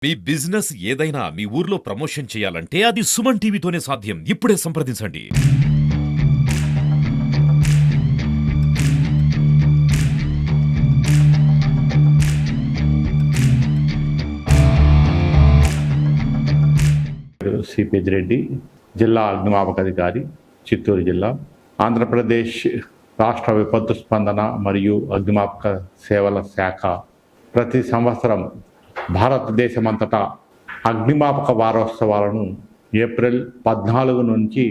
మీ business ఏదైనా మీ ఊర్లో promotion చేయాలంటే అది సుమన్ టీవీతోనే సాధ్యం. ఇప్పుడే సంప్రదించండి. సి పెద్దిరెడ్డి, జిల్లా అగ్నిమాపక అధికారి, చిత్తూరు జిల్లా. ఆంధ్రప్రదేశ్ రాష్ట్ర విపత్తు స్పందన మరియు అగ్నిమాపక సేవల శాఖ ప్రతి సంవత్సరం భారతదేశమంతటా అగ్నిమాపక వారోత్సవాలను ఏప్రిల్ 14 నుంచి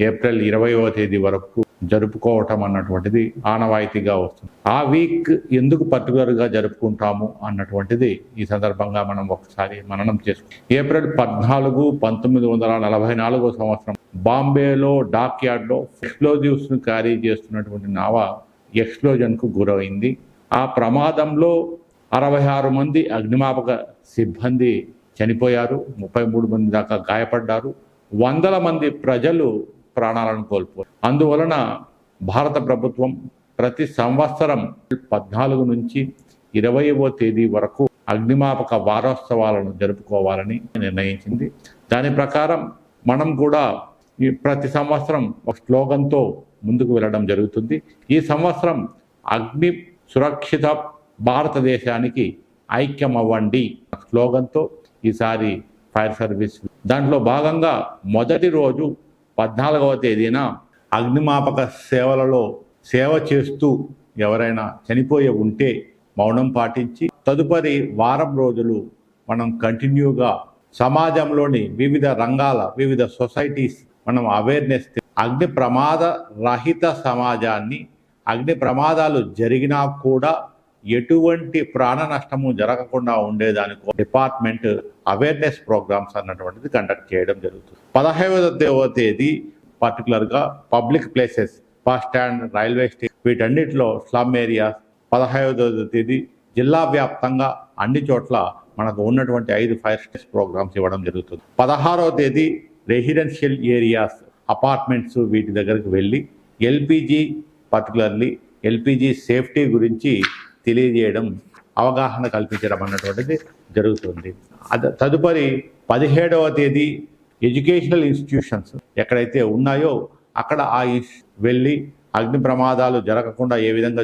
ఏప్రిల్ 20వ తేదీ వరకు జరుపుకోవటం అన్నటువంటిది ఆనవాయితీగా వస్తుంది. ఆ వీక్ ఎందుకు పర్టికులర్గా జరుపుకుంటాము అన్నటువంటిది ఈ సందర్భంగా మనం ఒకసారి మననం చేసుకుంటాం. ఏప్రిల్ 14, 1944 సంవత్సరం బాంబేలో డాక్ యార్డ్లో ఎక్స్ప్లోజివ్స్ను క్యారీ చేస్తున్నటువంటి నావ ఎక్స్ప్లోజన్కు గురైంది. ఆ ప్రమాదంలో 66 మంది అగ్నిమాపక సిబ్బంది చనిపోయారు, 33 మంది దాకా గాయపడ్డారు, వందల మంది ప్రజలు ప్రాణాలను కోల్పోయారు. అందువలన భారత ప్రభుత్వం ప్రతి సంవత్సరం 14 నుంచి 20వ తేదీ వరకు అగ్నిమాపక వారోత్సవాలను జరుపుకోవాలని నిర్ణయించింది. దాని ప్రకారం మనం కూడా ప్రతి సంవత్సరం ఒక స్లోగన్తో ముందుకు వెళ్ళడం జరుగుతుంది. ఈ సంవత్సరం అగ్ని సురక్షిత భారతదేశానికి ఐక్యం అవ్వండి స్లోగన్తో ఈసారి ఫైర్ సర్వీస్ దాంట్లో భాగంగా మొదటి రోజు 14వ తేదీన అగ్నిమాపక సేవలలో సేవ చేస్తూ ఎవరైనా చనిపోయి ఉంటే మౌనం పాటించి తదుపరి వారం రోజులు మనం కంటిన్యూగా సమాజంలోని వివిధ రంగాల వివిధ సొసైటీస్ మనం అవేర్నెస్ అగ్ని ప్రమాద రహిత సమాజాన్ని, అగ్ని ప్రమాదాలు జరిగినా కూడా ఎటువంటి ప్రాణ నష్టము జరగకుండా ఉండేదానికి డిపార్ట్మెంట్ అవేర్నెస్ ప్రోగ్రామ్స్ అన్నటువంటిది కండక్ట్ చేయడం జరుగుతుంది. 15వ తేదీ పర్టికులర్గా public places, bus stand, railway station వీటన్నిటిలో స్లమ్ ఏరియాస్. 15వ తేదీ జిల్లా వ్యాప్తంగా అన్ని చోట్ల మనకు ఉన్నటువంటి 5 ఫైర్ స్టేషన్ ప్రోగ్రామ్స్ ఇవ్వడం జరుగుతుంది. 16వ తేదీ రెసిడెన్షియల్ ఏరియాస్, అపార్ట్మెంట్స్ వీటి దగ్గరికి వెళ్ళి ఎల్పిజి పర్టికులర్లీ ఎల్పిజి సేఫ్టీ గురించి తెలియజేయడం, అవగాహన కల్పించడం అన్నటువంటిది జరుగుతుంది. తదుపరి 17వ తేదీ ఎడ్యుకేషనల్ ఇన్స్టిట్యూషన్స్ ఎక్కడైతే ఉన్నాయో అక్కడ వెళ్ళి అగ్ని ప్రమాదాలు జరగకుండా ఏ విధంగా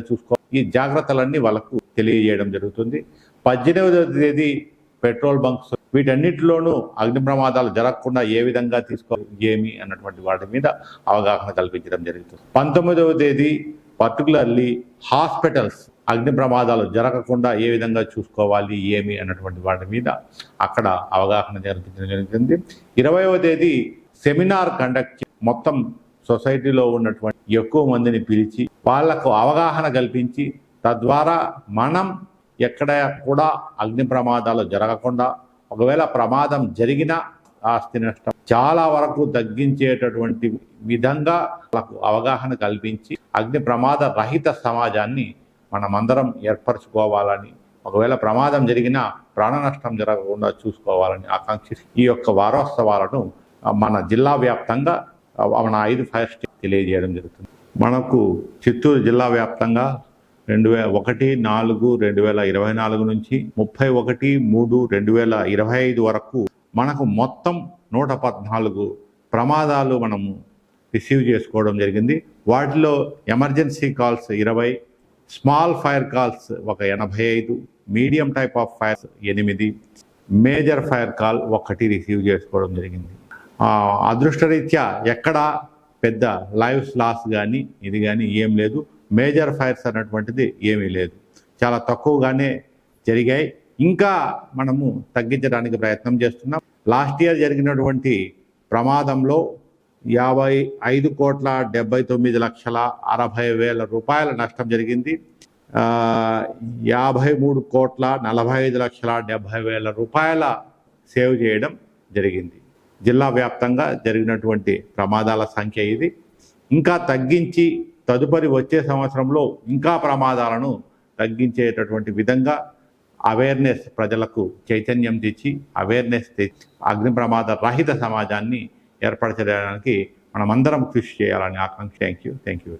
ఈ జాగ్రత్తలన్నీ వాళ్ళకు తెలియజేయడం జరుగుతుంది. 18వ తేదీ పెట్రోల్ బంక్స్ వీటన్నిటిలోనూ అగ్ని ప్రమాదాలు జరగకుండా ఏ విధంగా ఏమి అన్నటువంటి వాటి మీద అవగాహన కల్పించడం జరుగుతుంది. 19వ తేదీ పర్టికులర్లీ హాస్పిటల్స్ అగ్ని ప్రమాదాలు జరగకుండా ఏ విధంగా చూసుకోవాలి ఏమి అన్నటువంటి వాటి మీద అక్కడ అవగాహన కల్పించడం జరుగుతుంది. 20వ తేదీ సెమినార్ కండక్ట్ మొత్తం సొసైటీలో ఉన్నటువంటి ఎక్కువ మందిని పిలిచి వాళ్లకు అవగాహన కల్పించి తద్వారా మనం ఎక్కడ కూడా అగ్ని ప్రమాదాలు జరగకుండా, ఒకవేళ ప్రమాదం జరిగినా ఆస్తి నష్టం చాలా వరకు తగ్గించేటటువంటి విధంగా వాళ్ళకు అవగాహన కల్పించి అగ్ని ప్రమాద రహిత సమాజాన్ని మనమందరం ఏర్పరచుకోవాలని, ఒకవేళ ప్రమాదం జరిగినా ప్రాణ నష్టం జరగకుండా చూసుకోవాలని ఆకాంక్షి ఈ యొక్క వారోత్సవాలను మన జిల్లా వ్యాప్తంగా మన 5 ఫైర్ స్టేషన్ తెలియజేయడం జరుగుతుంది. మనకు చిత్తూరు జిల్లా వ్యాప్తంగా 1/4/2024 నుంచి 31/3/2025 వరకు మనకు మొత్తం 114 ప్రమాదాలు మనము రిసీవ్ చేసుకోవడం జరిగింది. వాటిలో emergency calls 20, small fire calls 85, medium type of fires 8, major fire call 1 receive చేసుకోవడం జరిగింది. అదృష్టరీత్యా ఎక్కడ పెద్ద లైవ్స్ లాస్ కానీ ఇది కానీ ఏం లేదు. మేజర్ ఫైర్స్ అన్నటువంటిది ఏమీ లేదు, చాలా తక్కువగానే జరిగాయి. ఇంకా మనము తగ్గించడానికి ప్రయత్నం చేస్తున్నాం. లాస్ట్ ఇయర్ జరిగినటువంటి ప్రమాదంలో 55,79,60,000 రూపాయల నష్టం జరిగింది. 53,45,70,000 రూపాయల సేవ్ చేయడం జరిగింది. జిల్లా వ్యాప్తంగా జరిగినటువంటి ప్రమాదాల సంఖ్య ఇది. ఇంకా తగ్గించి తదుపరి వచ్చే సంవత్సరంలో ఇంకా ప్రమాదాలను తగ్గించేటటువంటి విధంగా అవేర్నెస్ ప్రజలకు చైతన్యం తెచ్చి అవేర్నెస్ తెచ్చి అగ్ని ప్రమాద రహిత సమాజాన్ని ఏర్పరచడానికి మనమందరం కృషి చేయాలని ఆకాంక్ష. Thank you.